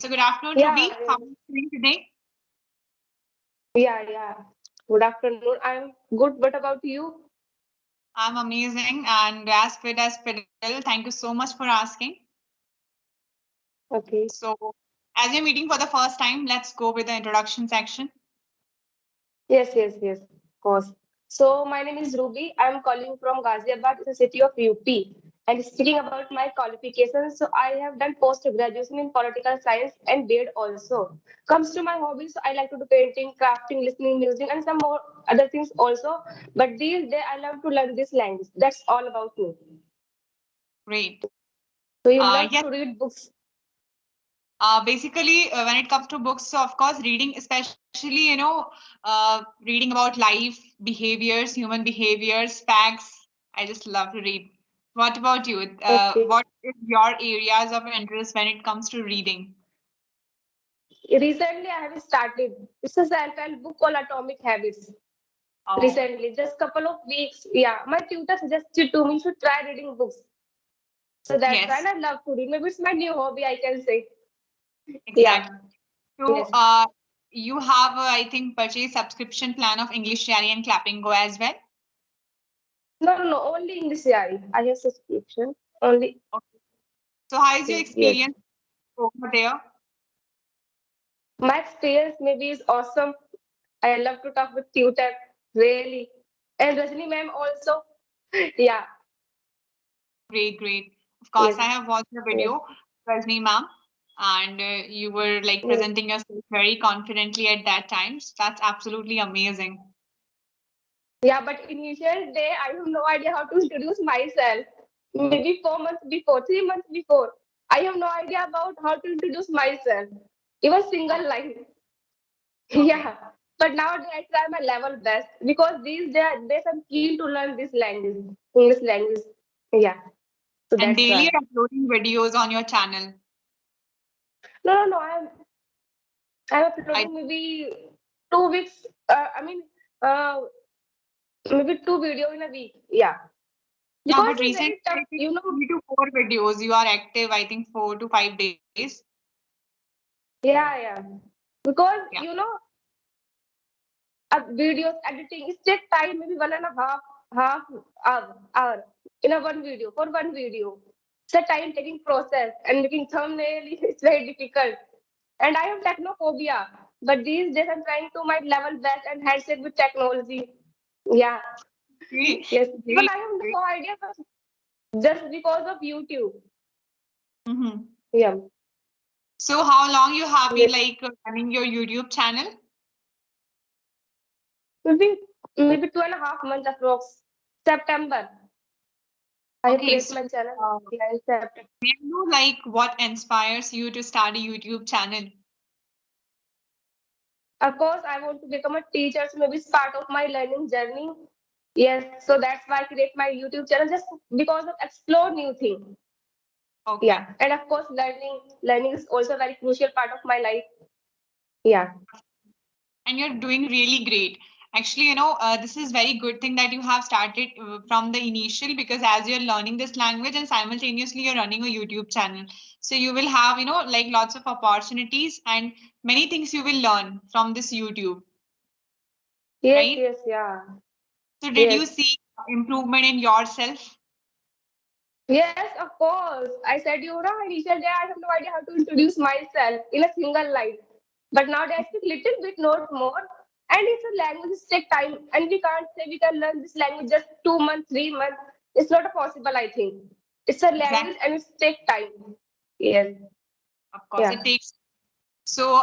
So good afternoon, Yeah, Ruby. How are you doing today? yeah. Good afternoon. I'm good. What about you? I'm amazing and as fit as fiddle. Thank you so much for asking. Okay. So, as you're meeting for the first time, let's go with the introduction section. Yes. Of course. So my name is Ruby. I'm calling from Ghaziabad, the city of UP, and speaking about my qualifications. So I have done post graduation in political science and B.Ed also. Comes to my hobbies, so I like to do painting, crafting, listening music, and some more other things also. But these days I love to learn this language. That's all about me. Great. So you love Yes, to read books. basically, when it comes to books, so of course, reading, especially, reading about life, behaviors, human behaviors, facts, I just love to read. What about you? Okay. What is your areas of interest when it comes to reading? Recently, I have started. It's a self-help book called Atomic Habits. Oh, Recently, just couple of weeks. Yeah, my tutor suggested to me to try reading books. So that's why yes, I love to read. Maybe it's my new hobby, I can say. Yeah. exactly. So, Yes. you have, I think, purchased subscription plan of English Diary and Clapping Go as well. No. Only English diary. I have subscription. Only. Okay. So, how is your Yes. experience over there? My experience maybe is awesome. I love to talk with tutor. Really. And Rajni ma'am also. Yeah. Great, great. Of course, Yes. I have watched the Yes. video, Rajni ma'am, and you were like Yes. presenting yourself very confidently at that time. So that's absolutely amazing. Yeah, but initial day, I have no idea how to introduce myself. Maybe 4 months before, 3 months before, I have no idea about how to introduce myself. Even Oh, single line. okay. Yeah. But nowadays I try my level best because days I'm keen to learn this language, English language. Yeah. So And that's daily why. you're uploading videos on your channel. No. I'm I uploading maybe 2 weeks. Uh, maybe two video in a week. Yeah. yeah, Because but it's recently very tough, I think 3 to 4 videos you are active. I think 4 to 5 days. Yeah. Because Yeah. videos editing it takes time, maybe 1.5 hour in a one video for one video. It's a time taking process and making thumbnail it's very difficult. And I have technophobia, but these days I'm trying to my level best and handshake with technology. Yeah, Great, yes. Even great, I have great. no idea, but just because of YouTube. Hmm. Yeah, So how long you have been yes. like running your YouTube channel? Maybe maybe 2.5 months approx. September. I have Okay, created so my channel. uh, Yeah, in September. may I know like what inspires you to start a YouTube channel? Of course, I want to become a teacher, so maybe it's part of my learning journey. Yes, so that's why I create my YouTube channel just because of explore new things. Okay. Yeah, and of course, learning is also a very crucial part of my life. Yeah. And you're doing really great. Actually, this is very good thing that you have started from the initial, because as you're learning this language and simultaneously you're running a YouTube channel, so you will have like lots of opportunities and many things you will learn from this YouTube, right? Yeah. So did Yes. you see improvement in yourself? Yes, of course. I said, initial day I have no idea how to introduce myself in a single line. But now I speak little bit, not more. And it's a language, it take time. And we can't say we can learn this language just 2 months, 3 months. It's not possible, I think. It's a language Exactly. and it take time. Yes. Of course it Yeah. takes. So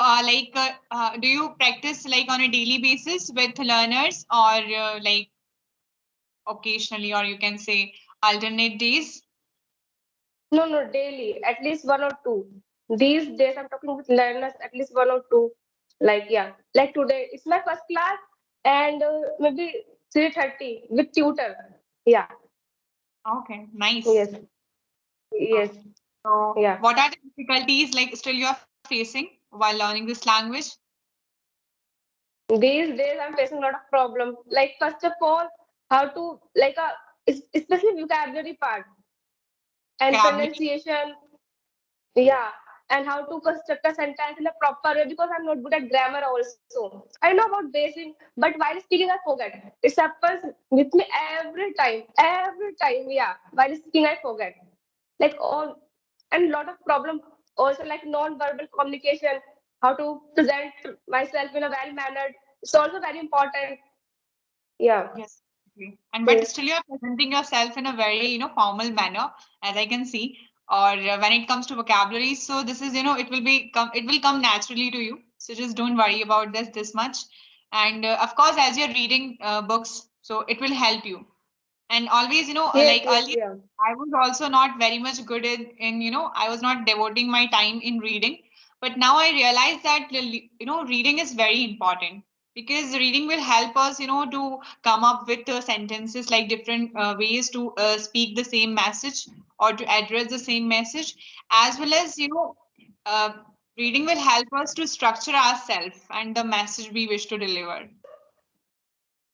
do you practice like on a daily basis with learners, or like occasionally, or you can say alternate days? No, daily, at least one or two. These days I'm talking with learners, at least one or two. Like, yeah. Like today, it's my first class and maybe 3:30 with tutor. Yeah. Okay, nice. Yes. Yes. So, Yeah. what are the difficulties like still you are facing while learning this language? These days I'm facing a lot of problems. Like first of all, how to like especially vocabulary part and Vocabulary. pronunciation. Yeah. and how to construct a sentence in a proper way because I'm not good at grammar also. I know about basic, but while speaking I forget. It happens with me every time. Yeah, while speaking I forget. Like all and lot of problem also like non-verbal communication, how to present myself in a well mannered. It's also very important. Yeah. Yes. Okay. And but Yes. still you're presenting yourself in a very, formal manner, as I can see. Or when it comes to vocabulary, so this is, it will come naturally to you. So just don't worry about this much. And of course, as you're reading books, so it will help you. And always, Yes, like yes, earlier, yeah. I was also not very much good in, I was not devoting my time in reading. But now I realize that, reading is very important, because reading will help us, to come up with sentences, like different ways to speak the same message, or to address the same message, as well as, uh, reading will help us to structure ourselves and the message we wish to deliver.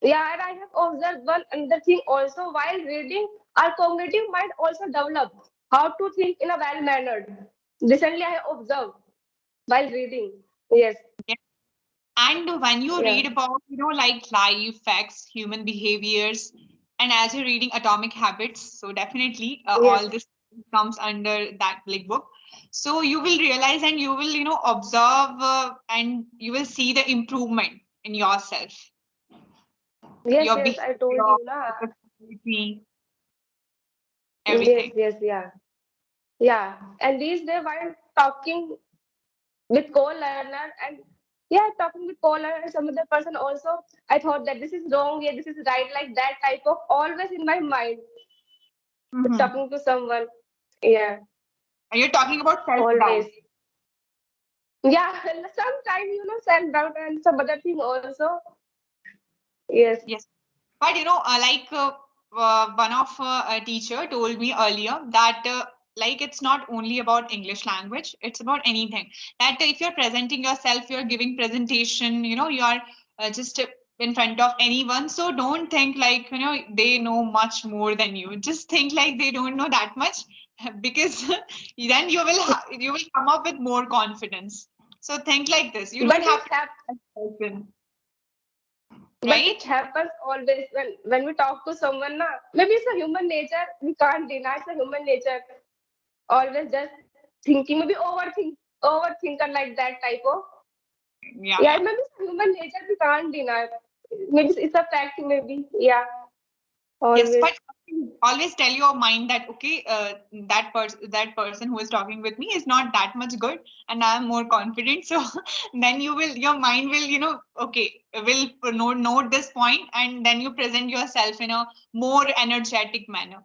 Yeah, and I have observed one another thing also while reading, our cognitive mind also develop how to think in a well mannered. Recently, I have observed while reading. Yes, And when you yeah, read about, like life, facts, human behaviors, and as you're reading Atomic Habits, so definitely yes, all this comes under that like book. So you will realize, and you will, observe, and you will see the improvement in yourself, yes, your yes. I told behavior, you, na. your personality, Yes, everything. yes, yeah, yeah. And these days, while talking with co-learner and yeah, talking with co-learner and some other person also, I thought that this is wrong, yeah, this is right, like that type of always in my mind. Mm-hmm. Talking to someone, yeah, And you're talking about always. self-doubt. Yeah, sometimes self-doubt and some other thing also. Yes. Yes. But one of a teacher told me earlier that like it's not only about English language, it's about anything. That if you're presenting yourself, you're giving presentation, you're just in front of anyone. So don't think like they know much more than you. Just think like they don't know that much, because then you will come up with more confidence. So think like this. You don't But have to be that person, it right? happens always when we talk to someone, na. Maybe it's a human nature. We can't deny it's a human nature. Always just thinking, maybe overthinker like that type of. Yeah, Yeah, yeah. maybe it's a human nature. We can't deny. Maybe it's a fact. Maybe yeah. Yes, Always. but always tell your mind that okay, that person who is talking with me is not that much good, and I am more confident. So then your mind will, okay, will note this point, and then you present yourself in a more energetic manner.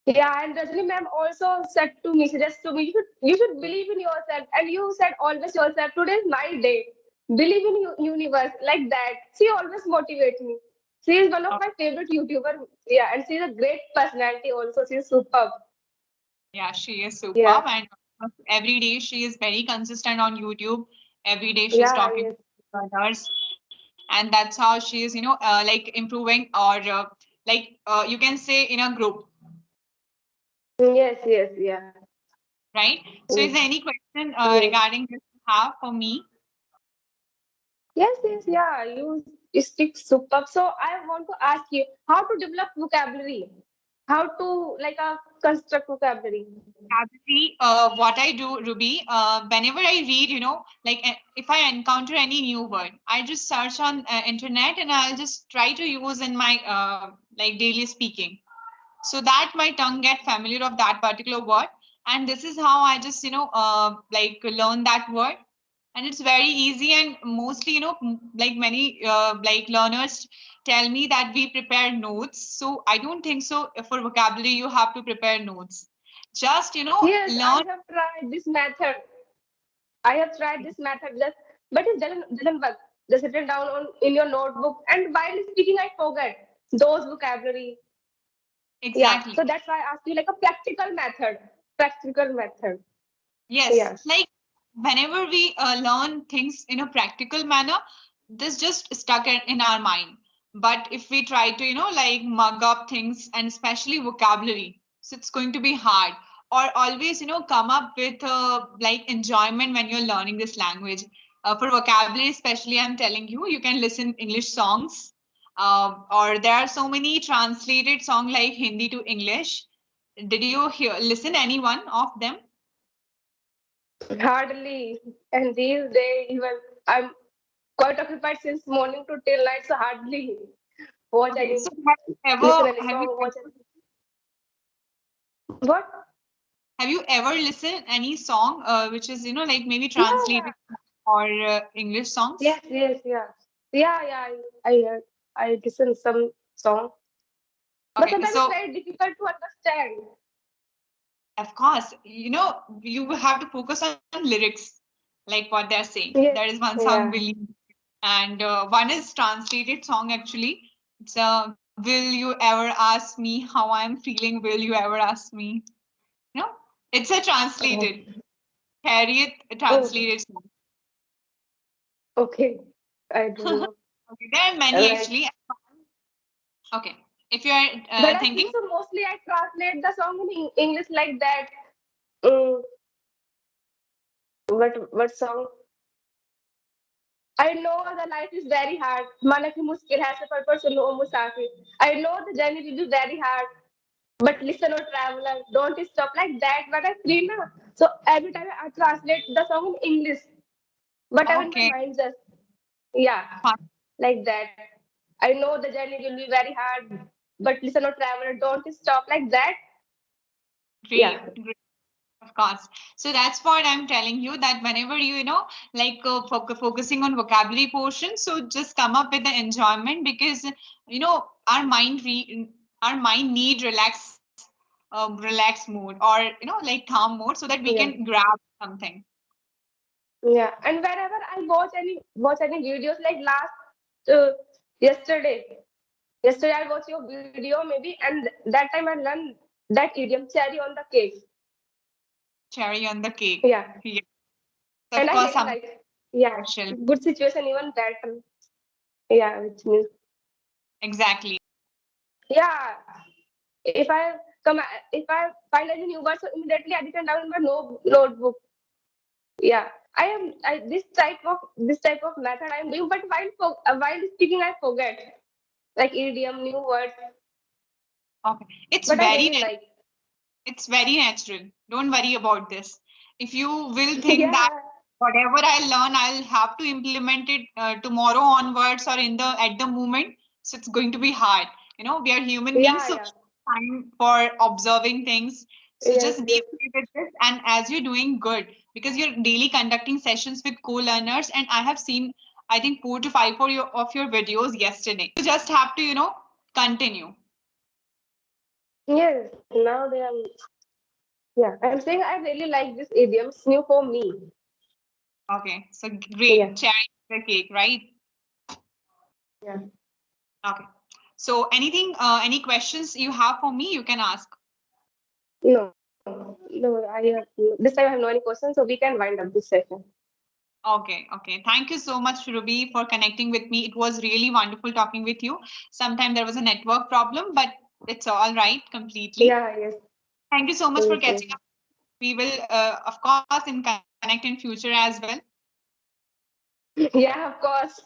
Yeah, and Rajni ma'am also said to me, suggest to me, you should believe in yourself. And you said always yourself, today is my day. Believe in universe like that. She always motivates me. She is one of Oh, my favorite YouTuber. Yeah, and she's a great personality also. She's superb. yeah, she is Yeah, superb, and every day she is very consistent on YouTube. Every day she's yeah, talking yes, to others, and that's how she is, like improving, or you can say in a group, yes, yes, yeah, right? So is mm, there any question yes, regarding this you have for me? yes, yes, yeah. You speak superb. So I want to ask you how to develop vocabulary, how to like construct vocabulary. Actually, what I do, Ruby, whenever I read, like if I encounter any new word, I just search on internet, and I'll just try to use in my like daily speaking, so that my tongue get familiar of that particular word. And this is how I just, like learn that word. And it's very easy, and mostly, like many like learners tell me that we prepare notes. So I don't think so for vocabulary you have to prepare notes. Just, Yes, I learn. have tried this method. I have tried this method, just but it doesn't work. Just written down on in your notebook, and while speaking, I forget those vocabulary. Yeah, Exactly. so that's why I asked you like a practical method. Practical method. Yes, Yeah. like whenever we learn things in a practical manner, this just stuck in our mind. But if we try to, like mug up things, and especially vocabulary, so it's going to be hard. or always, come up with like enjoyment when you're learning this language? For vocabulary, especially, I'm telling you, you can listen English songs, or there are so many translated songs like Hindi to English. Did you listen any one of them? Hardly. And these days, even I'm quite occupied since morning to till night, so hardly watch Okay, any, so have you listen ever any have you song, watch any. What? have you ever listened any song which is like maybe Yeah. translated or English songs? Yes, yes, yeah. Yeah, yeah. I heard. I listen some song, but Okay, sometimes it's so very difficult to understand. of course, you have to focus on lyrics, like what they're saying. There Yes. is one song, Yeah. Believe, and one is translated song actually. It's Will you ever ask me how I'm feeling? Will you ever ask me? You know, it's a translated, Oh, Harriet oh, translated song. okay. I don't know. Okay, there are many Like, actually. Okay, if you are but I thinking, think so. Mostly, I translate the song in English like that. Mm, what song? I know the life is very hard. Mana ki mushkil hai safar par suno o musafir. I know the journey will be very hard. But listen, or traveler, don't stop like that. But I feel na. So every time I translate the song in English, but I in my okay, mind just yeah, fine, like that. I know the journey will be very hard. But listen, or traveler, don't stop like that. Yeah, great, great. Of course. So that's what I'm telling you, that whenever like focusing on vocabulary portion, so just come up with the enjoyment, because our our mind need relax mode, or like calm mode, so that we yeah, can grab something. yeah. And whenever I watch any videos like uh, yesterday, yesterday I watched your video maybe, and that time I learned that idiom cherry on the cake. Cherry on the cake. Yeah, Yeah. and Of I course, really something like. Yeah, special. good situation even that. Yeah, which means Exactly. yeah. If I come, if I find any new word, so immediately I written down in my notebook. Yeah, this type of method I am doing, but while speaking I forget like idiom, new words. Okay. But I really like. It's very natural. Don't worry about this. If you will think that Yeah, whatever I learn, I'll have to implement it tomorrow onwards or in the at the moment, so it's going to be hard. We are human beings, yeah, so yeah. time for observing things. So Yes, just be yes. okay with this, and as you're doing good, because you're daily conducting sessions with co-learners, and I have seen, I think, 4 to 5 of your videos yesterday. You just have to, continue. Yes, now they are. Yeah, I'm saying I really like this idiom. It's new for me. Okay, so Yeah, great. Cherry on the cake, right? yeah. Okay. So any questions you have for me, you can ask. No, this time I have no any questions, so we can wind up this session. Okay, okay. Thank you so much, Ruby, for connecting with me. It was really wonderful talking with you. Sometime there was a network problem, but it's all right completely. Yeah, yes, Thank you so much for yes, yes. catching up. We will, of course, connect in future as well. Yeah, of course,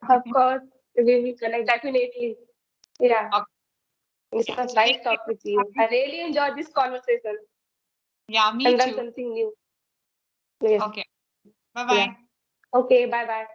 of course, we will connect definitely. Yeah, Okay. it Yeah. was So nice take care. talk with you. I really enjoyed this conversation Yeah, me and learned too. something new. Yes, Okay. Bye yeah. bye. Okay, bye bye.